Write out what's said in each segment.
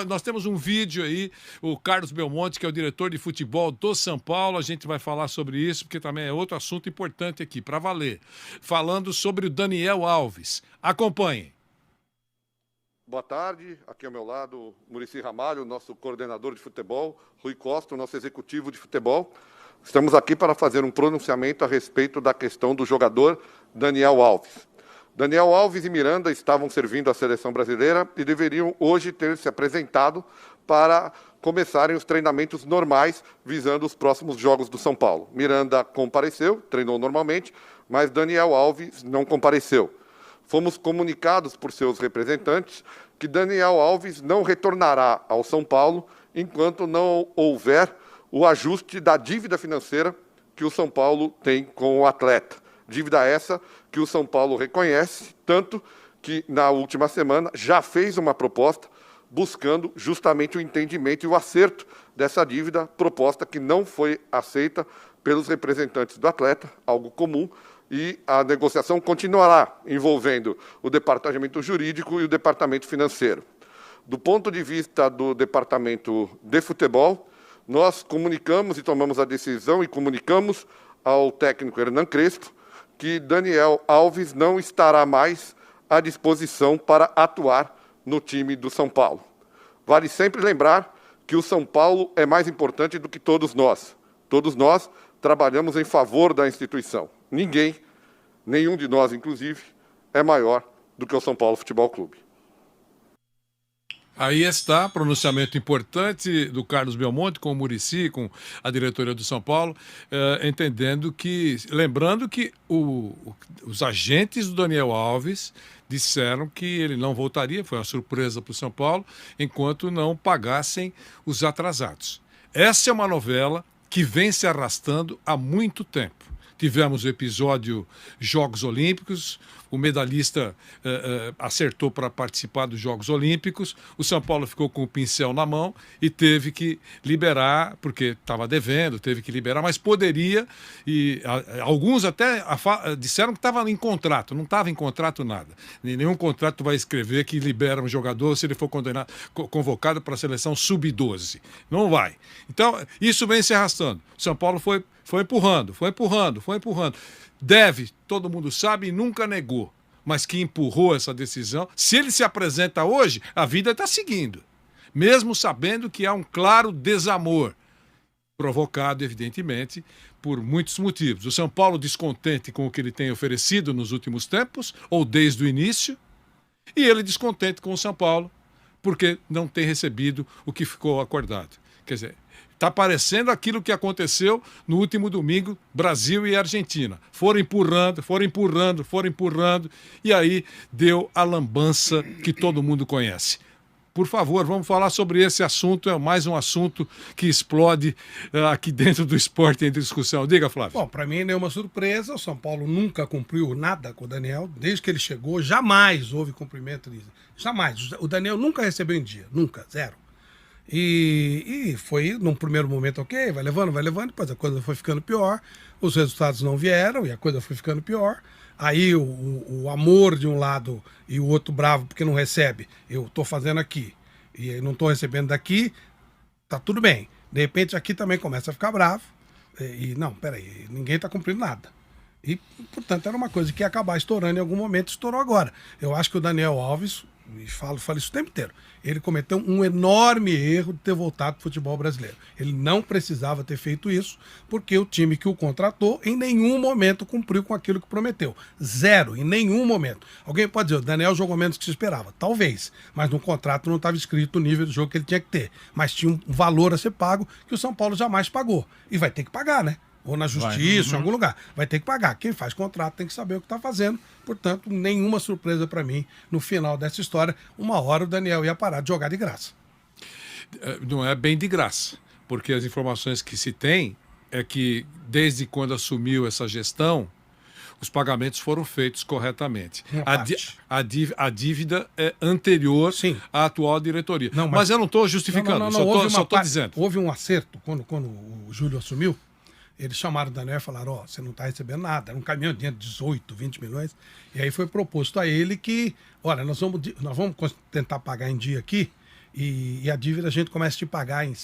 Nós temos um vídeo aí, o Carlos Belmonte, que é o diretor de futebol do São Paulo, a gente vai falar sobre isso, porque também é outro assunto importante aqui, para valer. Falando sobre o Daniel Alves. Acompanhem. Boa tarde, aqui ao meu lado, Muricy Ramalho, nosso coordenador de futebol, Rui Costa, nosso executivo de futebol. Estamos aqui para fazer um pronunciamento a respeito da questão do jogador Daniel Alves. Daniel Alves e Miranda estavam servindo a seleção brasileira e deveriam hoje ter se apresentado para começarem os treinamentos normais visando os próximos jogos do São Paulo. Miranda compareceu, treinou normalmente, mas Daniel Alves não compareceu. Fomos comunicados por seus representantes que Daniel Alves não retornará ao São Paulo enquanto não houver o ajuste da dívida financeira que o São Paulo tem com o atleta. Dívida essa que o São Paulo reconhece, tanto que na última semana já fez uma proposta buscando justamente o entendimento e o acerto dessa dívida, proposta que não foi aceita pelos representantes do atleta, algo comum, e a negociação continuará envolvendo o departamento jurídico e o departamento financeiro. Do ponto de vista do departamento de futebol, nós comunicamos e tomamos a decisão e comunicamos ao técnico Hernan Crespo que Daniel Alves não estará mais à disposição para atuar no time do São Paulo. Vale sempre lembrar que o São Paulo é mais importante do que todos nós. Todos nós trabalhamos em favor da instituição. Ninguém, nenhum de nós, inclusive, é maior do que o São Paulo Futebol Clube. Aí está, pronunciamento importante do Carlos Belmonte com o Muricy, com a diretoria do São Paulo, entendendo que, lembrando que os agentes do Daniel Alves disseram que ele não voltaria, foi uma surpresa para o São Paulo, enquanto não pagassem os atrasados. Essa é uma novela que vem se arrastando há muito tempo. Tivemos o episódio Jogos Olímpicos, o medalhista acertou para participar dos Jogos Olímpicos, o São Paulo ficou com o pincel na mão e teve que liberar, porque estava devendo, teve que liberar, mas poderia, e alguns até disseram que estava em contrato, não estava em contrato nada. Nenhum contrato vai escrever que libera um jogador se ele for convocado para a seleção sub-12. Não vai. Então, isso vem se arrastando. O São Paulo foi empurrando. Deve, todo mundo sabe, e nunca negou, mas que empurrou essa decisão. Se ele se apresenta hoje, a vida está seguindo, mesmo sabendo que há um claro desamor, provocado, evidentemente, por muitos motivos. O São Paulo descontente com o que ele tem oferecido nos últimos tempos, ou desde o início, e ele descontente com o São Paulo, porque não tem recebido o que ficou acordado. Quer dizer, está parecendo aquilo que aconteceu no último domingo, Brasil e Argentina. Foram empurrando, e aí deu a lambança que todo mundo conhece. Por favor, vamos falar sobre esse assunto, é mais um assunto que explode aqui dentro do esporte em discussão. Diga, Flávio. Bom, para mim nenhuma surpresa, o São Paulo nunca cumpriu nada com o Daniel, desde que ele chegou, jamais houve cumprimento disso. Jamais. O Daniel nunca recebeu em dia, nunca, zero. E foi, num primeiro momento, ok, vai levando, depois a coisa foi ficando pior, os resultados não vieram e a coisa foi ficando pior. Aí o amor de um lado e o outro bravo porque não recebe, eu estou fazendo aqui e não estou recebendo daqui, tá tudo bem. De repente aqui também começa a ficar bravo e não, peraí, ninguém está cumprindo nada. E, portanto, era uma coisa que ia acabar estourando em algum momento, estourou agora. Eu acho que o Daniel Alves, e falo isso o tempo inteiro, ele cometeu um enorme erro de ter voltado para o futebol brasileiro. Ele não precisava ter feito isso, porque o time que o contratou em nenhum momento cumpriu com aquilo que prometeu. Zero, em nenhum momento. Alguém pode dizer, o Daniel jogou menos que se esperava. Talvez, mas no contrato não estava escrito o nível do jogo que ele tinha que ter. Mas tinha um valor a ser pago que o São Paulo jamais pagou. E vai ter que pagar, né? Ou na justiça, em algum lugar. Vai ter que pagar. Quem faz contrato tem que saber o que está fazendo. Portanto, nenhuma surpresa para mim no final dessa história. Uma hora o Daniel ia parar de jogar de graça. Não é bem de graça, porque as informações que se tem é que desde quando assumiu essa gestão, os pagamentos foram feitos corretamente. A dívida é anterior Sim. à atual diretoria. Não, mas eu não estou justificando, só estou dizendo. Houve um acerto quando o Júlio assumiu. Eles chamaram o Daniel e falaram, você não está recebendo nada. Era um caminhão de dinheiro de 18, 20 milhões. E aí foi proposto a ele que, olha, nós vamos tentar pagar em dia aqui e a dívida a gente começa a te pagar em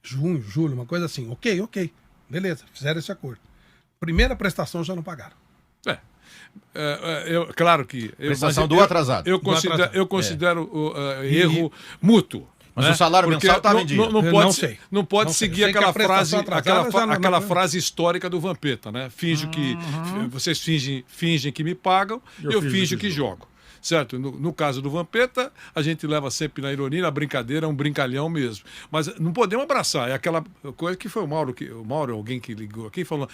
junho, julho, uma coisa assim. Ok. Beleza, fizeram esse acordo. Primeira prestação já não pagaram. Claro que... Prestação do atrasado. Eu considero erro mútuo. Mas o salário mensal estava em dia. Não pode seguir aquela frase histórica do Vampeta, né? Vocês fingem que me pagam, eu finjo que jogo. Certo? No caso do Vampeta, a gente leva sempre na ironia, na brincadeira, é um brincalhão mesmo. Mas não podemos abraçar. É aquela coisa que foi o Mauro, alguém que ligou aqui, falou: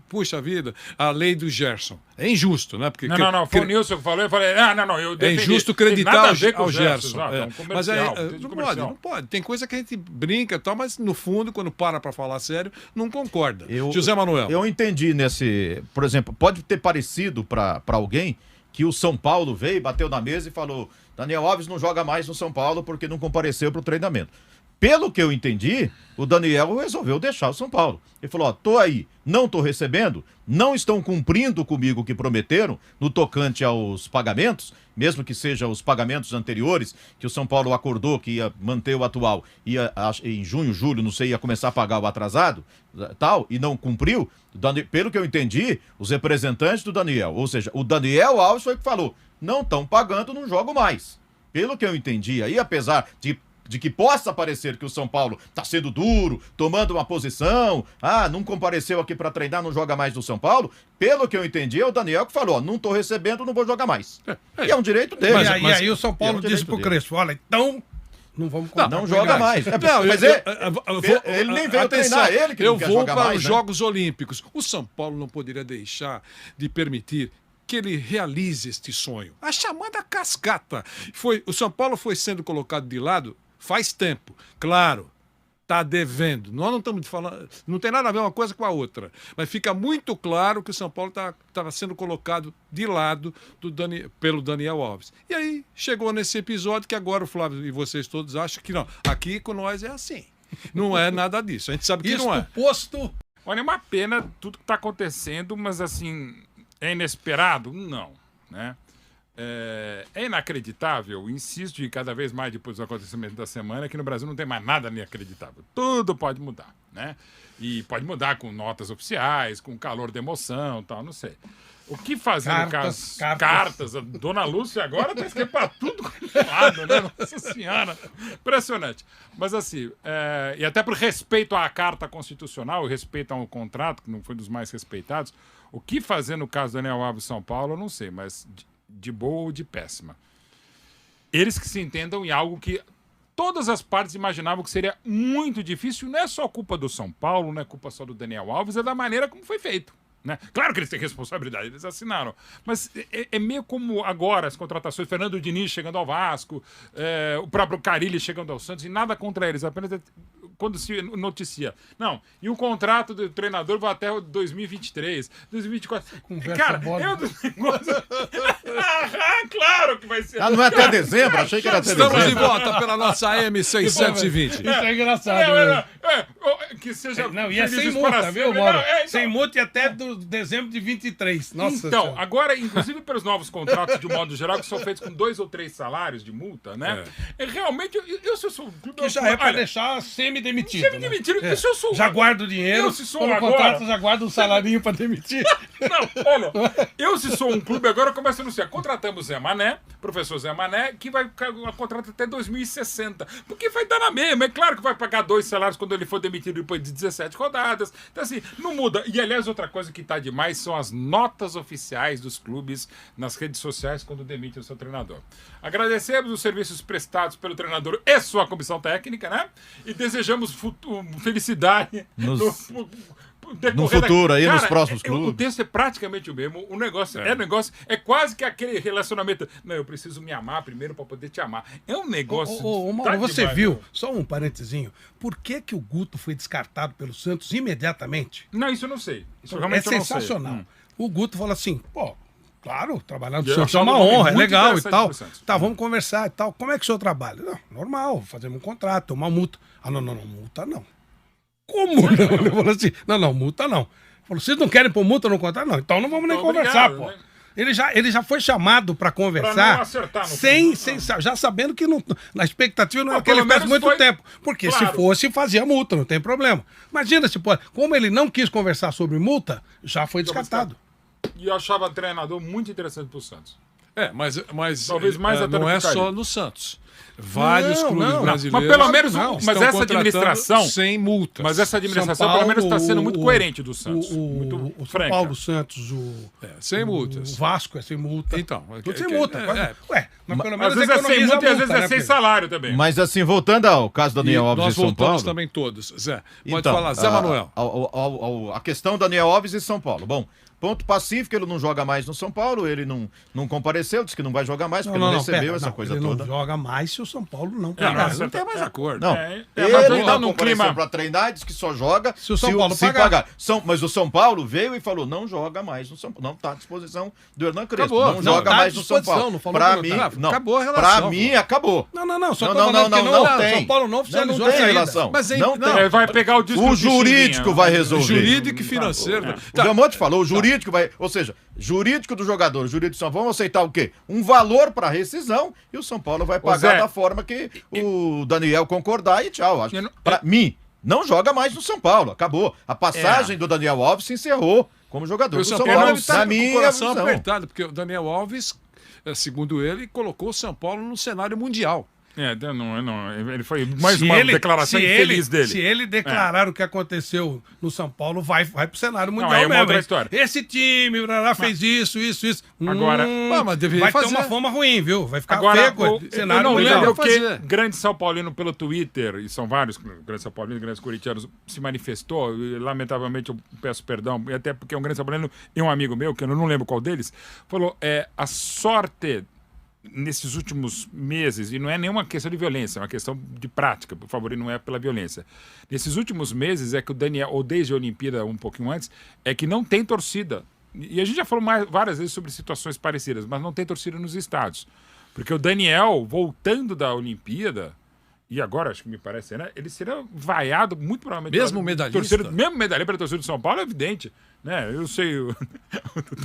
puxa vida, a lei do Gerson. É injusto, né? Porque, não, foi o Nilson que falou, eu falei, eu defendi. É injusto acreditar ao Gerson. Mas não pode. Tem coisa que a gente brinca e tal, mas no fundo, quando para falar sério, não concorda. José Manuel. Eu entendi por exemplo, pode ter parecido para alguém que o São Paulo veio, bateu na mesa e falou: Daniel Alves não joga mais no São Paulo porque não compareceu para o treinamento. Pelo que eu entendi, o Daniel resolveu deixar o São Paulo. Ele falou: tô aí, não tô recebendo, não estão cumprindo comigo o que prometeram no tocante aos pagamentos, mesmo que sejam os pagamentos anteriores, que o São Paulo acordou que ia manter o atual, em junho, julho, não sei, ia começar a pagar o atrasado, tal, e não cumpriu. Pelo que eu entendi, os representantes do Daniel, ou seja, o Daniel Alves foi que falou: não estão pagando, não jogo mais. Pelo que eu entendi aí, apesar de que possa parecer que o São Paulo está sendo duro, tomando uma posição, não compareceu aqui para treinar, não joga mais no São Paulo, pelo que eu entendi, é o Daniel que falou: não estou recebendo, não vou jogar mais. E é um direito dele. E aí o São Paulo disse pro Crespo: olha, então não vamos contar. Não joga mais. Mas ele nem veio treinar, ele que não quer jogar mais. Eu vou para os Jogos Olímpicos. O São Paulo não poderia deixar de permitir que ele realize este sonho. A chamada cascata. O São Paulo foi sendo colocado de lado faz tempo. Claro, está devendo. Nós não estamos falando, não tem nada a ver uma coisa com a outra. Mas fica muito claro que o São Paulo estava sendo colocado de lado pelo Daniel Alves. E aí chegou nesse episódio que agora o Flávio e vocês todos acham que não. Aqui com nós é assim. Não é nada disso. A gente sabe que não é. Posto. Olha, é uma pena tudo que está acontecendo, mas assim, é inesperado? Não, né? É inacreditável, insisto, e cada vez mais depois do acontecimento da semana, que no Brasil não tem mais nada inacreditável. Tudo pode mudar, né? E pode mudar com notas oficiais, com calor de emoção, tal, não sei. O que fazer no caso? Cartas. A Dona Lúcia agora tá escrito pra tudo lado, né? Nossa Senhora. Impressionante. Mas assim, e até por respeito à carta constitucional, respeito ao contrato, que não foi dos mais respeitados, o que fazer no caso do Daniel Alves São Paulo, eu não sei, mas de boa ou de péssima. Eles que se entendam em algo que todas as partes imaginavam que seria muito difícil, não é só culpa do São Paulo, não é culpa só do Daniel Alves, é da maneira como foi feito. Né? Claro que eles têm responsabilidade, eles assinaram. Mas é meio como agora as contratações, Fernando Diniz chegando ao Vasco, o próprio Carille chegando ao Santos, e nada contra eles, apenas quando se noticia. Não, e o contrato do treinador vai até 2023, 2024. Cara, claro que vai ser. Não é até dezembro? Achei que era até dezembro. Estamos de volta pela nossa AM620. Isso é engraçado. Que seja. Não, e é sem multa, viu, Mauro? Sem multa e até dezembro de 23. Nossa então, senhora. agora, inclusive pelos novos contratos, de modo geral, que são feitos com 2 ou 3 salários de multa, né? Realmente, eu se eu sou um clube... Que já é pra deixar semi-demitido. Semi-demitido. Né? Se eu sou... Já guardo o dinheiro, eu, se sou quando agora... contrato, já guardo um salarinho pra demitir. Não, olha, eu se sou um clube agora, eu começo a anunciar. Contratamos Zé Mané, professor Zé Mané, que vai contratar até 2060. Porque vai dar na mesma. É claro que vai pagar 2 salários quando ele for demitido depois de 17 rodadas. Então, assim, não muda. E, aliás, outra coisa que tá demais são as notas oficiais dos clubes nas redes sociais quando demitem o seu treinador. Agradecemos os serviços prestados pelo treinador e sua comissão técnica, né? E desejamos felicidade no futuro aí, nos próximos clubes. O texto é praticamente o mesmo. O negócio é quase que aquele relacionamento. Não, eu preciso me amar primeiro para poder te amar. É um negócio. Mauro, você viu, só um parentezinho, por que o Guto foi descartado pelo Santos imediatamente? Não, isso eu não sei. Isso realmente é sensacional. O Guto falou assim, claro, trabalhar no Eu Santos é achava uma honra, é muito legal e interessante tal. pro Santos. Tá, vamos conversar e tal. Como é que o senhor trabalha? Não, normal, fazemos um contrato, tomar multa. Não, multa não. Como não? Ele falou assim, não, multa não. Falou, vocês não querem pôr multa no contrato? Não, então não vamos nem conversar, pô. Né? Ele já foi chamado para Pra conversar não acertar no sem, fim, já sabendo que não, na expectativa não é Não, que ele pelo faz menos muito foi- tempo. Porque Claro. se fosse, fazia multa, não tem problema. Imagina se pode. Como ele não quis conversar sobre multa, já foi descartado. E eu achava treinador muito interessante pro Santos. Mas Talvez mais até do não que é o Carilli. só no Santos. Vários Não, clubes não. brasileiros. Mas pelo menos, não, mas estão essa contratando administração, sem multas. mas essa administração São pelo menos Paulo, está sendo muito o- coerente do Santos. O muito São franca. Paulo, o Santos, sem o multas. Vasco é sem multa. Então, Tudo sem que- multa. é, quase- é. Ué, mas pelo Às menos vezes é sem economiza multa e às a vezes é né, sem Pedro? salário também. Mas assim, voltando ao caso do E Daniel Alves nós e São voltamos Paulo. também todos. Zé, pode Então, falar. Zé Manuel. A questão Daniel Alves e São Paulo. Bom, ponto pacífico, ele não joga mais no São Paulo, ele não compareceu, disse que não vai jogar mais, porque não, recebeu pera, essa não, coisa ele toda. não joga mais se o São Paulo não Não, pagar. mas não tem mais acordo. Não, É, ele mas não tá num compareceu clima- pra treinar, disse que só joga Se o São Paulo pagar. Mas o São Paulo veio e falou, não joga mais no São Paulo, não está à disposição do Hernan Crespo, Acabou. não Não, joga tá à mais no São disposição, Paulo. não falou Pra que mim, não tá. não. Acabou a Pra relação, mim, pô. acabou. Não, só Não, tô não, falando não, que não tem. São Paulo não Não oficializou tem a saída. relação. Mas Não não, tem. Vai pegar o disco O do jurídico Pixinguinha. vai resolver. jurídico e financeiro. O Belmonte falou, o jurídico vai. Ou seja, jurídico do jogador, jurídico do São Paulo, vão aceitar o quê? Um valor para rescisão e o São Paulo vai pagar Zé, da forma que o Daniel concordar e tchau. Acho. Eu não- Pra mim, não joga mais no São Paulo. Acabou. A passagem do Daniel Alves se encerrou como jogador O do São São Paulo Paulo. está Na com o minha coração visão. apertado, porque o Daniel Alves, segundo ele, colocou o São Paulo no cenário mundial. Ele foi mais uma declaração infeliz dele. Se ele declarar o que aconteceu no São Paulo, vai pro cenário mundial aí é uma mesmo. outra hein? história. Esse time fez isso. Agora- mas deveria vai fazer. ter uma fama ruim, viu? Vai ficar Agora, feio. coisa. eu Cenário não mundial. lembro Fazer. que grande São Paulino pelo Twitter, e são vários grandes São Paulinos, grandes corintianos, se manifestou, e, lamentavelmente eu peço perdão, e até porque um grande São Paulino e um amigo meu, que eu não lembro qual deles, falou, a sorte nesses últimos meses, e não é nenhuma questão de violência, é uma questão de prática, por favor, e não é pela violência. Nesses últimos meses é que o Daniel, ou desde a Olimpíada, um pouquinho antes, é que não tem torcida. E a gente já falou várias vezes sobre situações parecidas, mas não tem torcida nos estádios. Porque o Daniel, voltando da Olimpíada, e agora acho que me parece, né, ele será vaiado muito provavelmente. Mesmo pela medalhista? mesmo medalhista pela torcida de São Paulo, é evidente. Né? Eu sei.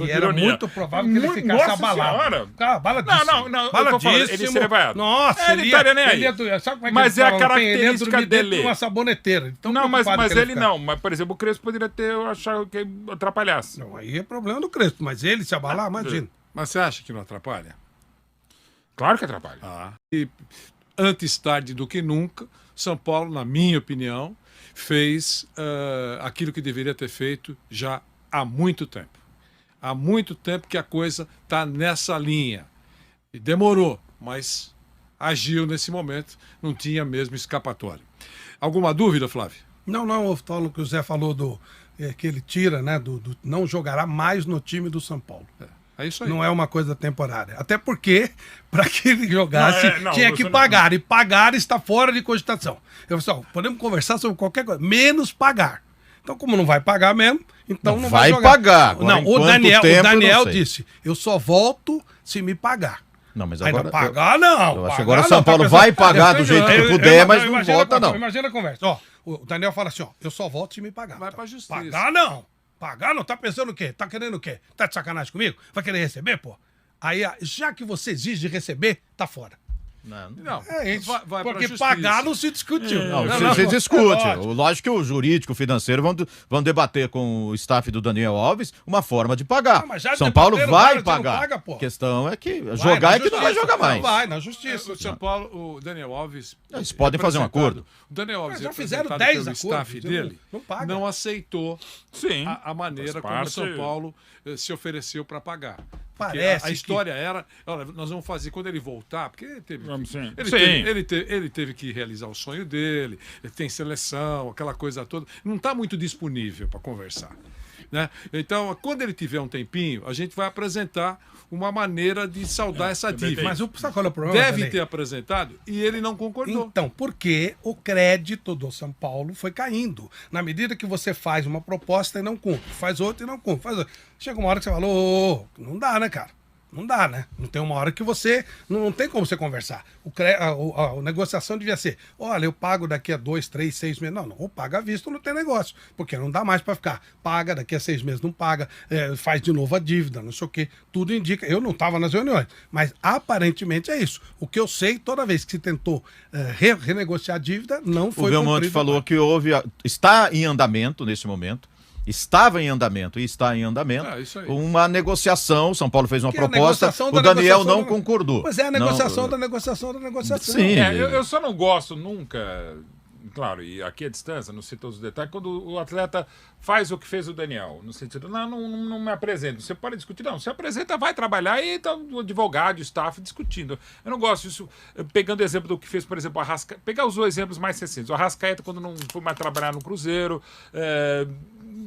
E era muito provável que ele ficasse Nossa abalado. Senhora. Ficava abaladíssimo. Não, eu tô falando, ele seria vaiado. Nossa, Ele estaria nem aí. Sabe como é que Mas ele é a fala? Ele ia característica dormir dentro dele. de uma saboneteira. Então, Não, mas preocupado que ele ficar. não. Mas, por exemplo, o Crespo poderia ter achado que atrapalhasse. Não, aí é problema do Crespo, mas ele se abalar, imagina. Mas você acha que não atrapalha? Claro que atrapalha. E antes tarde do que nunca, São Paulo, na minha opinião, fez aquilo que deveria ter feito já há muito tempo. Há muito tempo que a coisa está nessa linha. E demorou, mas agiu nesse momento, não tinha mesmo escapatória. Alguma dúvida, Flávio? Não, eu falo que o Zé falou que ele tira, né? Não jogará mais no time do São Paulo. É isso aí. Não é uma coisa temporária. Até porque, para que ele jogasse, Não, tinha você que não- pagar. E pagar está fora de cogitação. Eu falei, podemos conversar sobre qualquer coisa, menos pagar. Então, como não vai pagar mesmo, então não vai vai jogar. pagar. Agora, Não, em o quanto Daniel, tempo, eu não Daniel sei. disse, eu só volto se me pagar. Não, mas Aí agora. não, pagar não. eu acho que pagar agora o não, São Paulo pensando- vai pagar do jeito que puder, mas não imagina volta, não. Imagina a conversa. Ó, o Daniel fala assim, ó, eu só volto se me pagar. Vai pra justiça. Pagar não. Pagar não. Tá pensando o quê? Tá querendo o quê? Tá de sacanagem comigo? Vai querer receber, pô? Aí, já que você exige receber, tá fora. Não, É isso. vai pra Porque justiça. pagar não se discutiu. Não, Não, você não, discute. é lógico. Lógico que o jurídico, o financeiro vão debater com o staff do Daniel Alves uma forma de pagar. Ah, mas já São Paulo debateram, vai vários, você não pagar. paga, pô. A questão é que Vai jogar na é que não vai justiça. jogar mais. Não vai, na justiça. O São Paulo, o Daniel Alves. Eles podem fazer um representado- acordo. O Daniel Alves, Já fizeram representado 10 pelo acordos, staff não- dele, não paga. não aceitou Sim. a maneira faz como o parte. São Paulo se ofereceu para pagar. Porque Parece a que- história era, olha, nós vamos fazer quando ele voltar, porque ele teve, Vamos sim. ele, Sim. ele teve que realizar o sonho dele, ele tem seleção, aquela coisa toda, não está muito disponível para conversar. Né? Então, quando ele tiver um tempinho, a gente vai apresentar uma maneira de saldar essa também dívida. tem Mas sabe qual é o problema? Deve Danei? ter apresentado e ele não concordou. Então, porque o crédito do São Paulo foi caindo. Na medida que você faz uma proposta e não cumpre, faz outra e não cumpre. Chega uma hora que você fala, não dá, né, cara? Não dá, né? Não tem uma hora que você... Não tem como você conversar. A negociação devia ser, olha, eu pago daqui a 2, 3, 6 meses. Não, ou paga à vista ou não tem negócio. Porque não dá mais para ficar. Paga, daqui a 6 meses não paga, faz de novo a dívida, não sei o quê. Tudo indica. Eu não estava nas reuniões, mas aparentemente é isso. O que eu sei, toda vez que se tentou renegociar a dívida, não foi O Belmonte falou que está em andamento nesse momento. Estava em andamento e está em andamento isso aí. uma negociação. São Paulo fez uma Que é a proposta, negociação o da Daniel negociação não da- concordou. Mas é a negociação Não, da negociação da negociação. Sim. Eu só não gosto nunca, claro, e aqui à distância, não sei todos os detalhes, quando o atleta faz o que fez o Daniel, no sentido, não me apresento. Você pode discutir, não, você apresenta, vai trabalhar e tá o advogado, o staff discutindo. Eu não gosto disso, pegando o exemplo do que fez, por exemplo, pegar os dois exemplos mais recentes. O Arrascaeta, quando não foi mais trabalhar no Cruzeiro,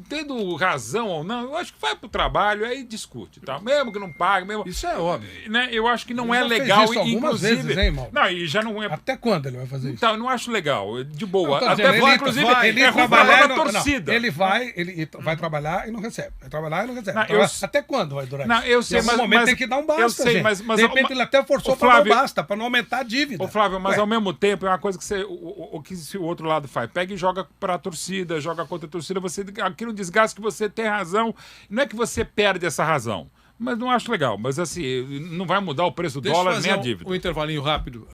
tendo razão ou não, eu acho que vai pro trabalho, aí discute, tá? Mesmo que não pague, mesmo... Isso é óbvio. Né, eu acho que não Ele é já fez legal, isso algumas inclusive... vezes, hein, Mauro? Não, e já não é... Até quando ele vai fazer isso? Então, eu não acho legal, de boa. Não, tô Até dizendo, porque, ele inclusive, vai- ele é ruim trabalhar pra e não- torcida. não, ele vai trabalhar e não recebe. Vai trabalhar e não recebe. Não, Trabalhar- eu- Até quando vai durar Não, isso? eu sei, Em algum mas- momento mas- tem que dar um basta, eu sei, gente. mas- De repente ele até forçou Ô, para dar um Flávio- basta, para não aumentar a dívida. Ô, Flávio, mas Ué, ao mesmo tempo é uma coisa que o que se o outro lado faz. Pega e joga pra torcida, joga contra a torcida, você aquilo desgasta que você tem razão. Não é que você perde essa razão. Mas não acho legal. Mas assim, não vai mudar o preço do Deixa eu dólar fazer nem a dívida. um intervalinho rápido.